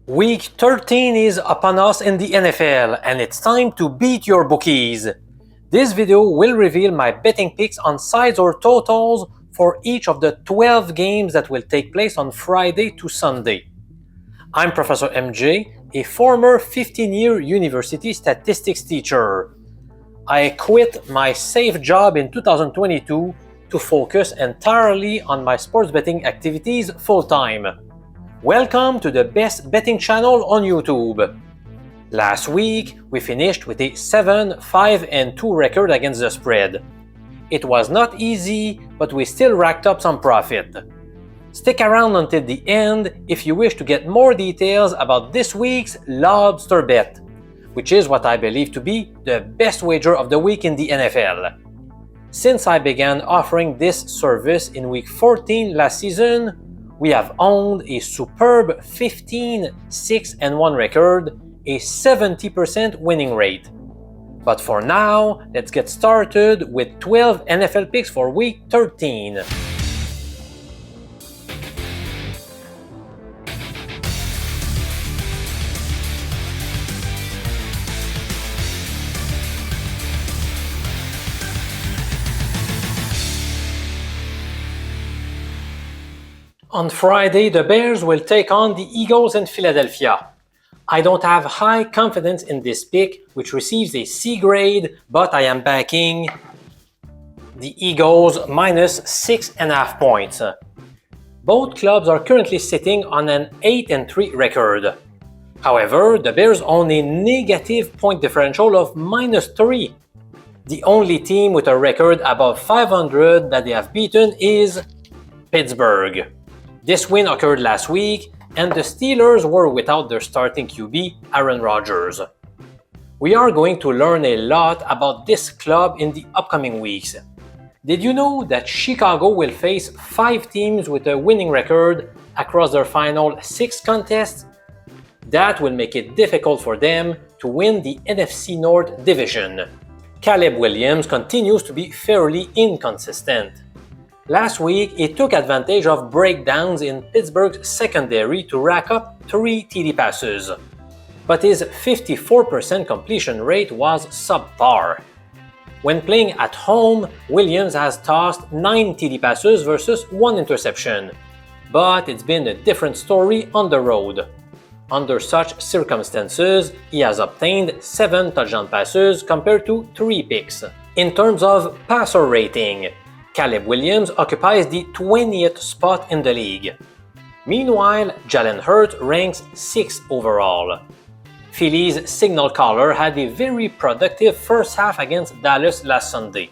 Week 13 is upon us in the NFL, and it's time to beat your bookies. This video will reveal my betting picks on sides or totals for each of the 12 games that will take place on Friday to Sunday. I'm Professor MJ, a former 15-year university statistics teacher. I quit my safe job in 2022 to focus entirely on my sports betting activities full-time. Welcome to the best betting channel on YouTube. Last week, we finished with a 7-5-2 record against the spread. It was not easy, but we still racked up some profit. Stick around until the end if you wish to get more details about this week's LOBSTER bet, which is what I believe to be the best wager of the week in the NFL. Since I began offering this service in week 14 last season, we have owned a superb 15-6-1 record, a 70% winning rate. But for now, let's get started with 12 NFL picks for week 13. On Friday, the Bears will take on the Eagles in Philadelphia. I don't have high confidence in this pick, which receives a C grade, but I am backing the Eagles minus 6.5 points. Both clubs are currently sitting on an 8-3 record. However, the Bears own a negative point differential of minus 3. The only team with a record above 500 that they have beaten is Pittsburgh. This win occurred last week, and the Steelers were without their starting QB, Aaron Rodgers. We are going to learn a lot about this club in the upcoming weeks. Did you know that Chicago will face 5 teams with a winning record across their final 6 contests? That will make it difficult for them to win the NFC North division. Caleb Williams continues to be fairly inconsistent. Last week, he took advantage of breakdowns in Pittsburgh's secondary to rack up 3 TD passes. But his 54% completion rate was subpar. When playing at home, Williams has tossed 9 TD passes versus 1 interception. But it's been a different story on the road. Under such circumstances, he has obtained 7 touchdown passes compared to 3 picks. In terms of passer rating, Caleb Williams occupies the 20th spot in the league. Meanwhile, Jalen Hurts ranks 6th overall. Philly's signal caller had a very productive first half against Dallas last Sunday.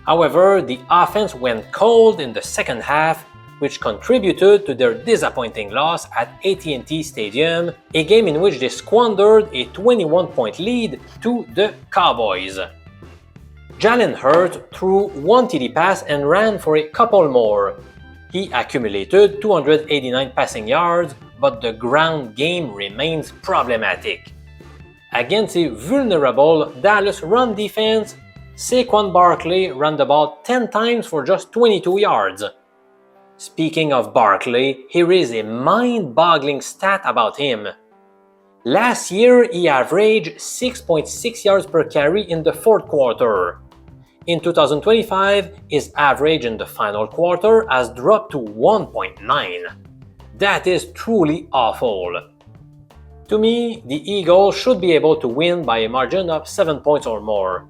However, the offense went cold in the second half, which contributed to their disappointing loss at AT&T Stadium, a game in which they squandered a 21-point lead to the Cowboys. Jalen Hurts threw 1 TD pass and ran for a couple more. He accumulated 289 passing yards, but the ground game remains problematic. Against a vulnerable Dallas run defense, Saquon Barkley ran the ball 10 times for just 22 yards. Speaking of Barkley, here is a mind-boggling stat about him. Last year, he averaged 6.6 yards per carry in the fourth quarter. In 2025, his average in the final quarter has dropped to 1.9. That is truly awful. To me, the Eagles should be able to win by a margin of 7 points or more.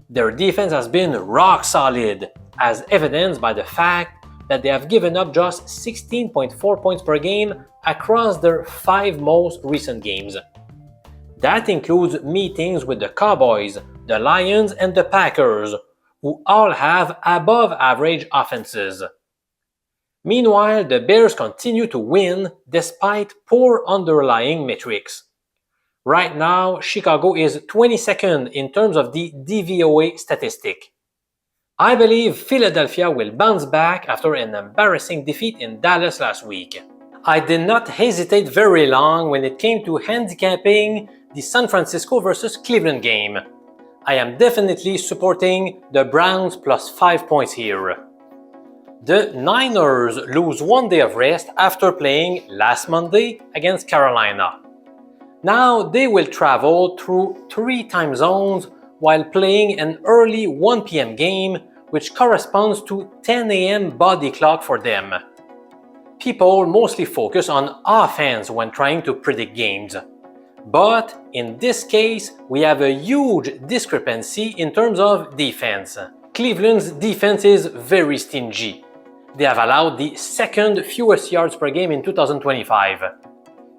Their defense has been rock solid, as evidenced by the fact that they have given up just 16.4 points per game across their 5 most recent games. That includes meetings with the Cowboys, the Lions, and the Packers, who all have above-average offenses. Meanwhile, the Bears continue to win despite poor underlying metrics. Right now, Chicago is 22nd in terms of the DVOA statistic. I believe Philadelphia will bounce back after an embarrassing defeat in Dallas last week. I did not hesitate very long when it came to handicapping the San Francisco versus Cleveland game. I am definitely supporting the Browns plus 5 points here. The Niners lose one day of rest after playing last Monday against Carolina. Now they will travel through 3 time zones while playing an early 1 p.m. game, which corresponds to 10 a.m. body clock for them. People mostly focus on offense when trying to predict games. But in this case, we have a huge discrepancy in terms of defense. Cleveland's defense is very stingy. They have allowed the second fewest yards per game in 2025.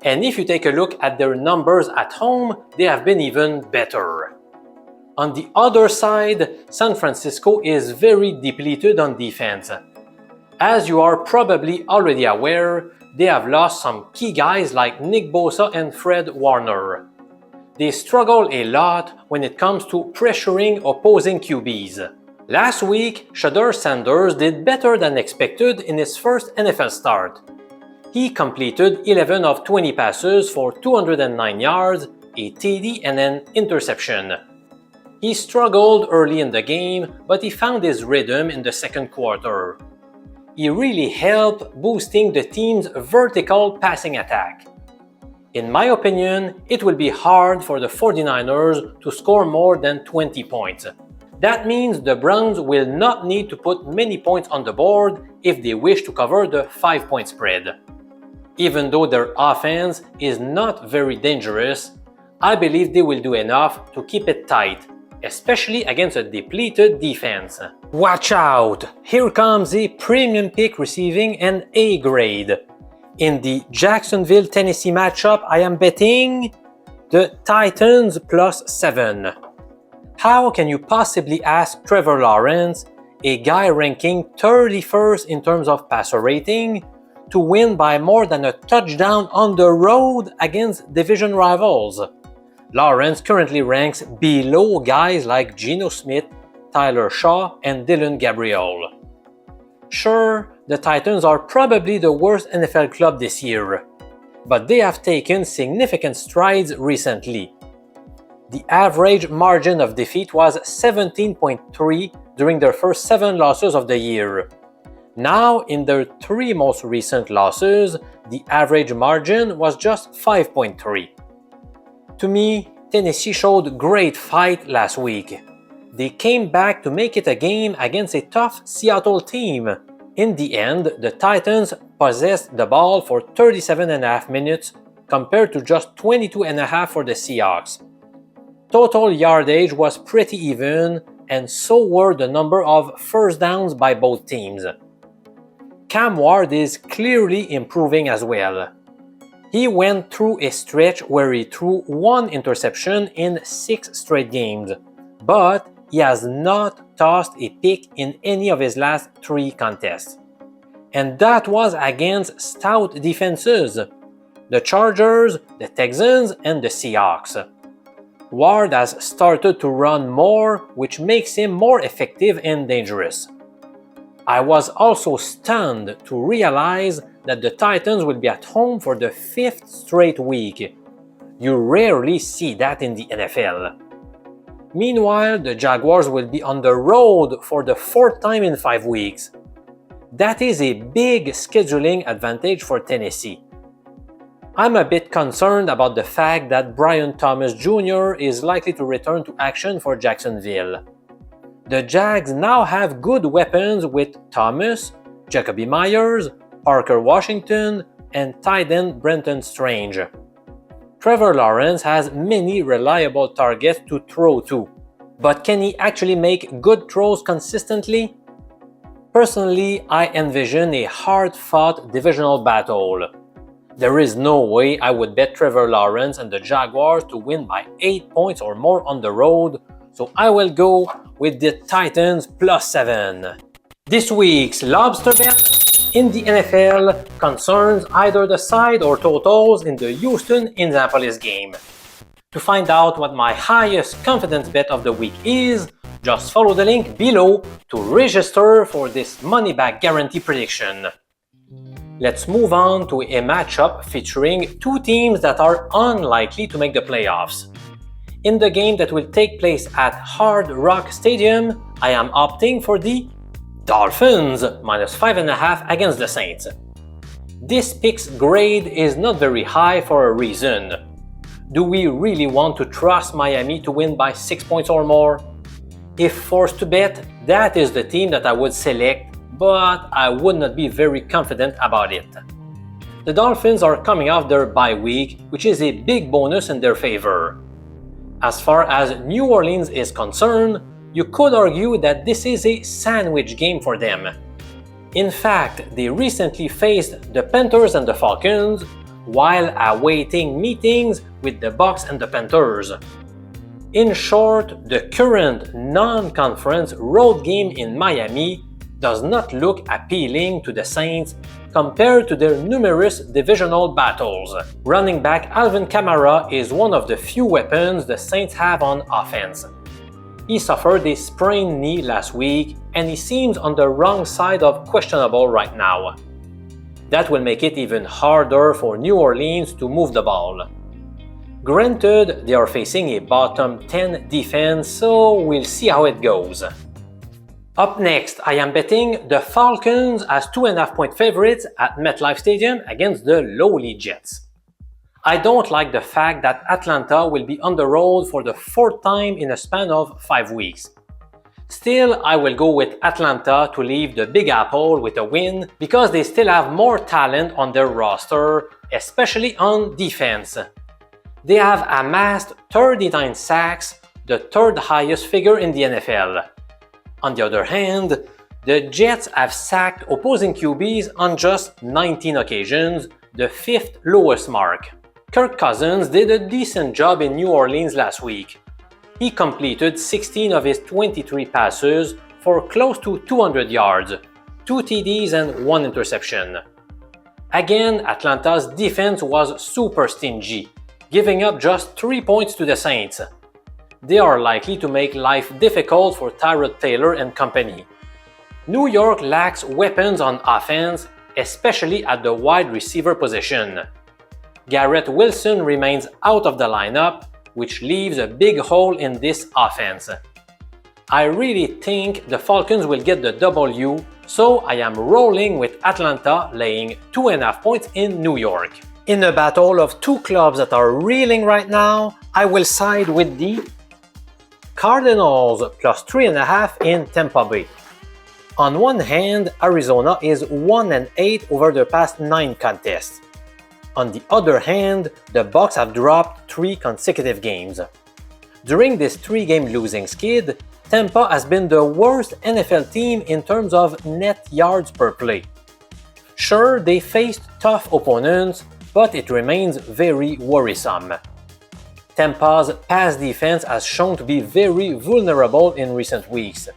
And if you take a look at their numbers at home, they have been even better. On the other side, San Francisco is very depleted on defense. As you are probably already aware, they have lost some key guys like Nick Bosa and Fred Warner. They struggle a lot when it comes to pressuring opposing QBs. Last week, Shedeur Sanders did better than expected in his first NFL start. He completed 11 of 20 passes for 209 yards, a TD and an interception. He struggled early in the game, but he found his rhythm in the second quarter. He really helped boosting the team's vertical passing attack. In my opinion, it will be hard for the 49ers to score more than 20 points. That means the Browns will not need to put many points on the board if they wish to cover the 5-point spread. Even though their offense is not very dangerous, I believe they will do enough to keep it tight, especially against a depleted defense. Watch out! Here comes a premium pick receiving an A grade. In the Jacksonville, Tennessee matchup, I am betting the Titans +7. How can you possibly ask Trevor Lawrence, a guy ranking 31st in terms of passer rating, to win by more than a touchdown on the road against division rivals? Lawrence currently ranks below guys like Geno Smith, Tyler Shaw, and Dylan Gabriel. Sure, the Titans are probably the worst NFL club this year, but they have taken significant strides recently. The average margin of defeat was 17.3 during their first 7 losses of the year. Now, in their 3 most recent losses, the average margin was just 5.3. To me, Tennessee showed great fight last week. They came back to make it a game against a tough Seattle team. In the end, the Titans possessed the ball for 37.5 minutes compared to just 22.5 for the Seahawks. Total yardage was pretty even, and so were the number of first downs by both teams. Cam Ward is clearly improving as well. He went through a stretch where he threw 1 interception in 6 straight games, but he has not tossed a pick in any of his last 3 contests. And that was against stout defenses: the Chargers, the Texans, and the Seahawks. Ward has started to run more, which makes him more effective and dangerous. I was also stunned to realize that the Titans will be at home for the 5th straight week. You rarely see that in the NFL. Meanwhile, the Jaguars will be on the road for the 4th time in 5 weeks. That is a big scheduling advantage for Tennessee. I'm a bit concerned about the fact that Brian Thomas Jr. is likely to return to action for Jacksonville. The Jags now have good weapons with Thomas, Jacoby Myers, Parker Washington, and tight end Brenton Strange. Trevor Lawrence has many reliable targets to throw to, but can he actually make good throws consistently? Personally, I envision a hard-fought divisional battle. There is no way I would bet Trevor Lawrence and the Jaguars to win by 8 points or more on the road, so I will go with the Titans +7. This week's lobster bet in the NFL concerns either the side or totals in the Houston-Indianapolis game. To find out what my highest confidence bet of the week is, just follow the link below to register for this money-back guarantee prediction. Let's move on to a matchup featuring 2 teams that are unlikely to make the playoffs. In the game that will take place at Hard Rock Stadium, I am opting for the Dolphins minus 5.5 against the Saints. This pick's grade is not very high for a reason. Do we really want to trust Miami to win by 6 points or more? If forced to bet, that is the team that I would select, but I would not be very confident about it. The Dolphins are coming off their bye week, which is a big bonus in their favor. As far as New Orleans is concerned, you could argue that this is a sandwich game for them. In fact, they recently faced the Panthers and the Falcons, while awaiting meetings with the Bucs and the Panthers. In short, the current non-conference road game in Miami does not look appealing to the Saints compared to their numerous divisional battles. Running back Alvin Kamara is one of the few weapons the Saints have on offense. He suffered a sprained knee last week, and he seems on the wrong side of questionable right now. That will make it even harder for New Orleans to move the ball. Granted, they are facing a bottom 10 defense, so we'll see how it goes. Up next, I am betting the Falcons as 2.5-point favorites at MetLife Stadium against the lowly Jets. I don't like the fact that Atlanta will be on the road for the 4th time in a span of 5 weeks. Still, I will go with Atlanta to leave the Big Apple with a win because they still have more talent on their roster, especially on defense. They have amassed 39 sacks, the 3rd highest figure in the NFL. On the other hand, the Jets have sacked opposing QBs on just 19 occasions, the 5th lowest mark. Kirk Cousins did a decent job in New Orleans last week. He completed 16 of his 23 passes for close to 200 yards, 2 TDs and 1 interception. Again, Atlanta's defense was super stingy, giving up just 3 points to the Saints. They are likely to make life difficult for Tyrod Taylor and company. New York lacks weapons on offense, especially at the wide receiver position. Garrett Wilson remains out of the lineup, which leaves a big hole in this offense. I really think the Falcons will get the W, so I am rolling with Atlanta laying 2.5 points in New York. In a battle of two clubs that are reeling right now, I will side with the Cardinals plus 3.5 in Tampa Bay. On one hand, Arizona is 1-8 over the past 9 contests. On the other hand, the Bucs have dropped 3 consecutive games. During this 3-game losing skid, Tampa has been the worst NFL team in terms of net yards per play. Sure, they faced tough opponents, but it remains very worrisome. Tampa's pass defense has shown to be very vulnerable in recent weeks.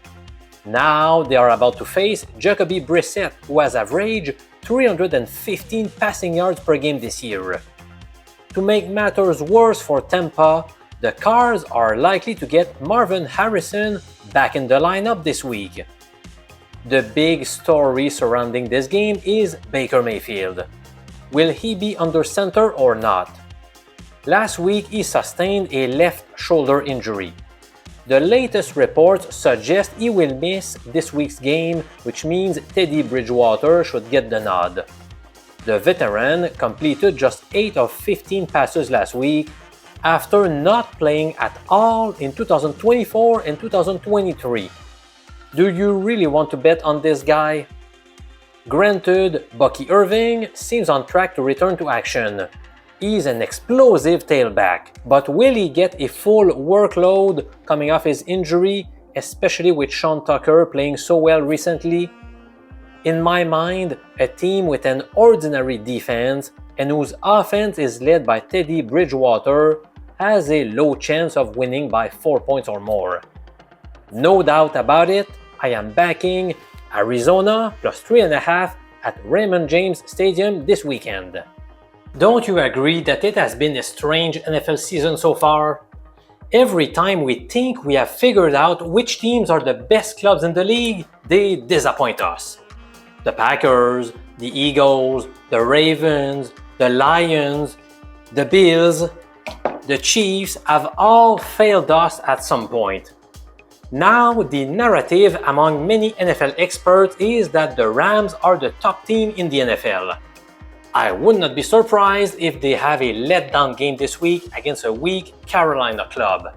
Now they are about to face Jacoby Brissett, who has averaged 315 passing yards per game this year. To make matters worse for Tampa, the Cards are likely to get Marvin Harrison back in the lineup this week. The big story surrounding this game is Baker Mayfield. Will he be under center or not? Last week he sustained a left shoulder injury. The latest reports suggest he will miss this week's game, which means Teddy Bridgewater should get the nod. The veteran completed just 8 of 15 passes last week after not playing at all in 2024 and 2023. Do you really want to bet on this guy? Granted, Bucky Irving seems on track to return to action. He's an explosive tailback, but will he get a full workload coming off his injury, especially with Sean Tucker playing so well recently? In my mind, a team with an ordinary defense and whose offense is led by Teddy Bridgewater has a low chance of winning by 4 points or more. No doubt about it, I am backing Arizona plus 3.5 at Raymond James Stadium this weekend. Don't you agree that it has been a strange NFL season so far? Every time we think we have figured out which teams are the best clubs in the league, they disappoint us. The Packers, the Eagles, the Ravens, the Lions, the Bills, the Chiefs have all failed us at some point. Now, the narrative among many NFL experts is that the Rams are the top team in the NFL. I would not be surprised if they have a letdown game this week against a weak Carolina club.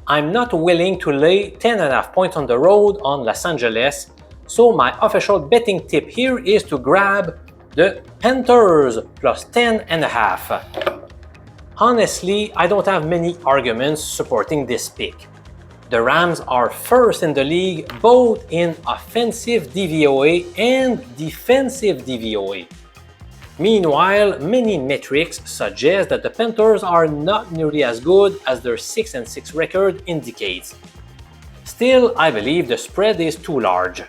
I'm not willing to lay 10.5 points on the road on Los Angeles, so my official betting tip here is to grab the Panthers plus 10.5. Honestly, I don't have many arguments supporting this pick. The Rams are first in the league both in offensive DVOA and defensive DVOA. Meanwhile, many metrics suggest that the Panthers are not nearly as good as their 6-6 record indicates. Still, I believe the spread is too large.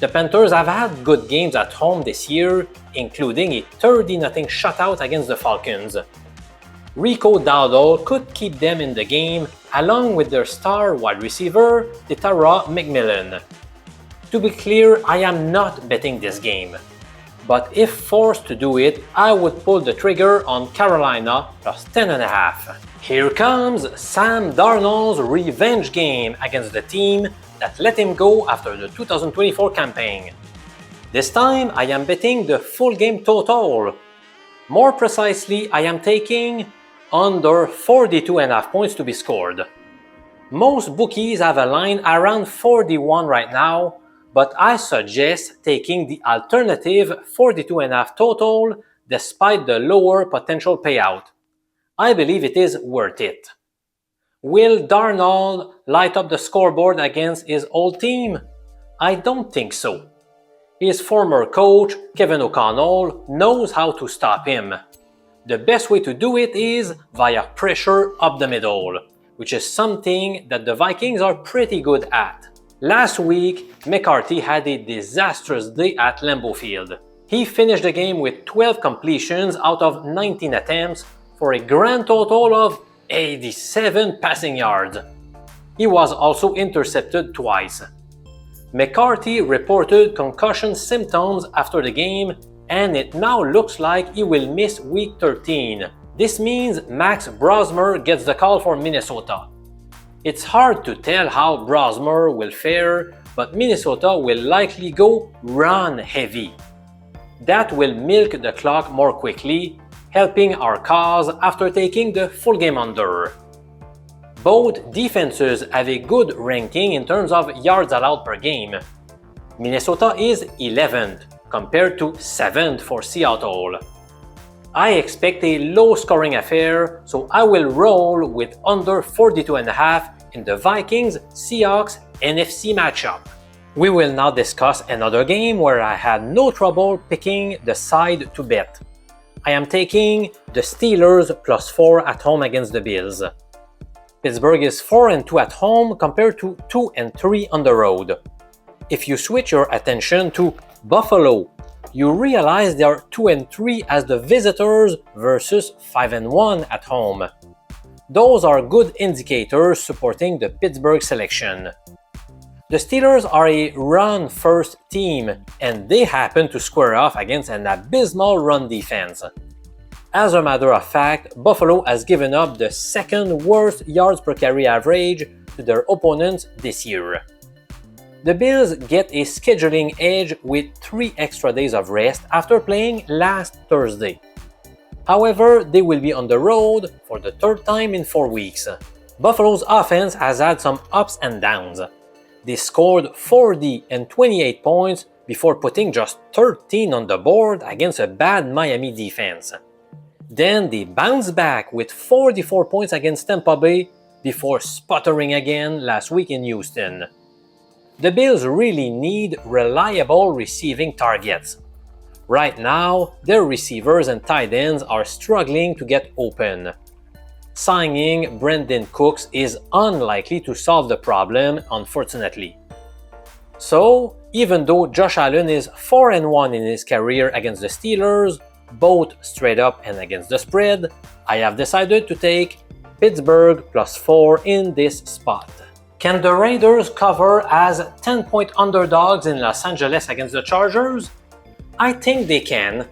The Panthers have had good games at home this year, including a 30-0 shutout against the Falcons. Rico Dowdle could keep them in the game, along with their star wide receiver, Tara McMillan. To be clear, I am not betting this game. But if forced to do it, I would pull the trigger on Carolina plus 10.5. Here comes Sam Darnold's revenge game against the team that let him go after the 2024 campaign. This time, I am betting the full game total. More precisely, I am taking under 42.5 points to be scored. Most bookies have a line around 41 right now, but I suggest taking the alternative 42.5 total despite the lower potential payout. I believe it is worth it. Will Darnold light up the scoreboard against his old team? I don't think so. His former coach, Kevin O'Connell, knows how to stop him. The best way to do it is via pressure up the middle, which is something that the Vikings are pretty good at. Last week, McCarthy had a disastrous day at Lambeau Field. He finished the game with 12 completions out of 19 attempts for a grand total of 87 passing yards. He was also intercepted twice. McCarthy reported concussion symptoms after the game, and it now looks like he will miss Week 13. This means Max Brosmer gets the call for Minnesota. It's hard to tell how Brosmer will fare, but Minnesota will likely go run heavy. That will milk the clock more quickly, helping our cause after taking the full game under. Both defenses have a good ranking in terms of yards allowed per game. Minnesota is 11th compared to 7th for Seattle. I expect a low-scoring affair, so I will roll with under 42.5 in the Vikings-Seahawks NFC matchup. We will now discuss another game where I had no trouble picking the side to bet. I am taking the Steelers plus 4 at home against the Bills. Pittsburgh is 4-2 at home compared to 2-3 on the road. If you switch your attention to Buffalo, you realize they are 2-3 as the visitors versus 5-1 at home. Those are good indicators supporting the Pittsburgh selection. The Steelers are a run-first team, and they happen to square off against an abysmal run defense. As a matter of fact, Buffalo has given up the second worst yards per carry average to their opponents this year. The Bills get a scheduling edge with 3 extra days of rest after playing last Thursday. However, they will be on the road for the third time in 4 weeks. Buffalo's offense has had some ups and downs. They scored 40 and 28 points before putting just 13 on the board against a bad Miami defense. Then they bounced back with 44 points against Tampa Bay before sputtering again last week in Houston. The Bills really need reliable receiving targets. Right now, their receivers and tight ends are struggling to get open. Signing Brandon Cooks is unlikely to solve the problem, unfortunately. So, even though Josh Allen is 4-1 in his career against the Steelers, both straight up and against the spread, I have decided to take Pittsburgh plus 4 in this spot. Can the Raiders cover as 10-point underdogs in Los Angeles against the Chargers? I think they can.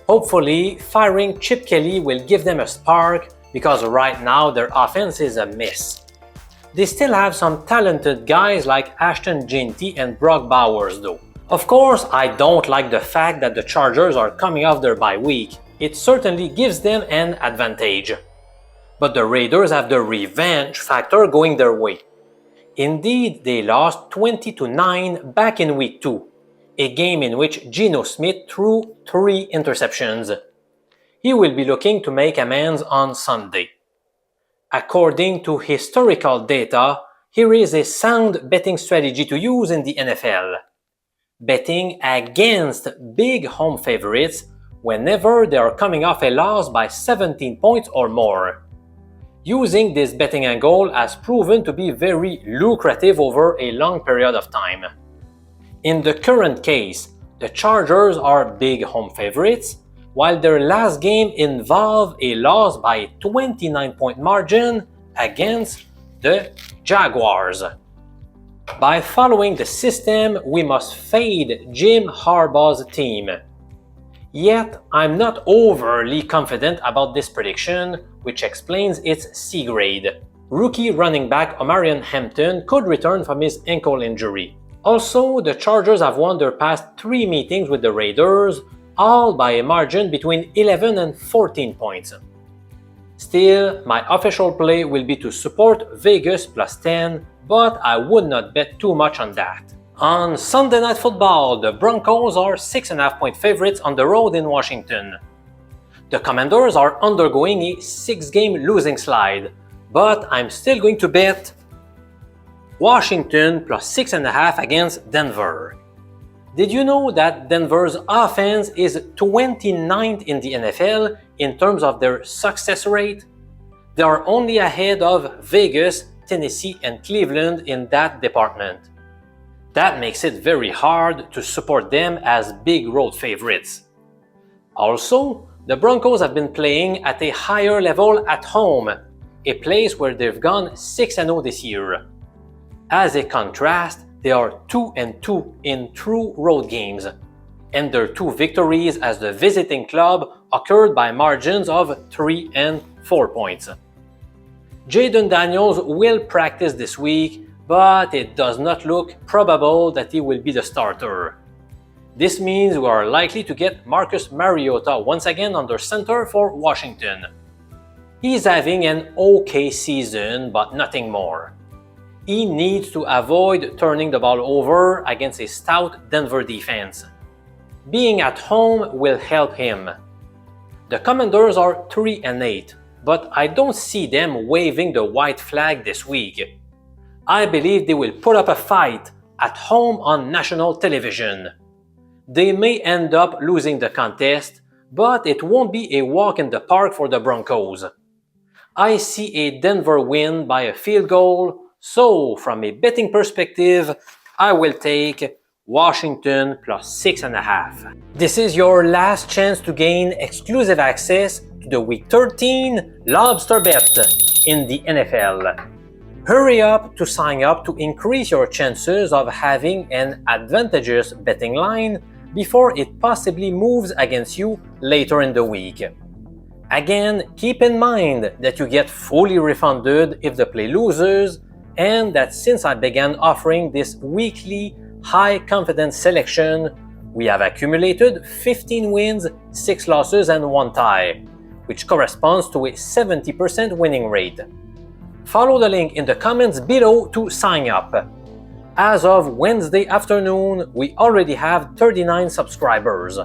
Hopefully, firing Chip Kelly will give them a spark because right now their offense is a mess. They still have some talented guys like Ashton Jeanty and Brock Bowers though. Of course, I don't like the fact that the Chargers are coming off their bye week. It certainly gives them an advantage. But the Raiders have the revenge factor going their way. Indeed, they lost 20-9 back in week 2, a game in which Geno Smith threw 3 interceptions. He will be looking to make amends on Sunday. According to historical data, here is a sound betting strategy to use in the NFL. Betting against big home favorites whenever they are coming off a loss by 17 points or more. Using this betting angle has proven to be very lucrative over a long period of time. In the current case, the Chargers are big home favorites, while their last game involved a loss by a 29-point margin against the Jaguars. By following the system, we must fade Jim Harbaugh's team. Yet, I'm not overly confident about this prediction, which explains its C grade. Rookie running back Omarion Hampton could return from his ankle injury. Also, the Chargers have won their past 3 meetings with the Raiders, all by a margin between 11 and 14 points. Still, my official play will be to support Vegas plus 10, but I would not bet too much on that. On Sunday Night Football, the Broncos are 6.5-point favorites on the road in Washington. The Commanders are undergoing a 6-game losing slide, but I'm still going to bet Washington plus 6.5 against Denver. Did you know that Denver's offense is 29th in the NFL in terms of their success rate? They are only ahead of Vegas, Tennessee, and Cleveland in that department. That makes it very hard to support them as big road favorites. Also, the Broncos have been playing at a higher level at home, a place where they've gone 6-0 this year. As a contrast, they are 2-2 in true road games, and their 2 victories as the visiting club occurred by margins of 3 and 4 points. Jayden Daniels will practice this week, but it does not look probable that he will be the starter. This means we are likely to get Marcus Mariota once again under center for Washington. He's having an okay season, but nothing more. He needs to avoid turning the ball over against a stout Denver defense. Being at home will help him. The Commanders are 3-8, but I don't see them waving the white flag this week. I believe they will put up a fight at home on national television. They may end up losing the contest, but it won't be a walk in the park for the Broncos. I see a Denver win by a field goal, so from a betting perspective, I will take Washington plus 6.5. This is your last chance to gain exclusive access to the Week 13 Lobster Bet in the NFL. Hurry up to sign up to increase your chances of having an advantageous betting line before it possibly moves against you later in the week. Again, keep in mind that you get fully refunded if the play loses, and that since I began offering this weekly high-confidence selection, we have accumulated 15 wins, 6 losses, and 1 tie, which corresponds to a 70% winning rate. Follow the link in the comments below to sign up. As of Wednesday afternoon, we already have 39 subscribers.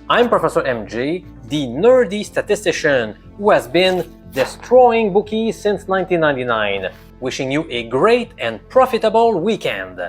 I'm Professor MJ, the nerdy statistician who has been destroying bookies since 1999. Wishing you a great and profitable weekend.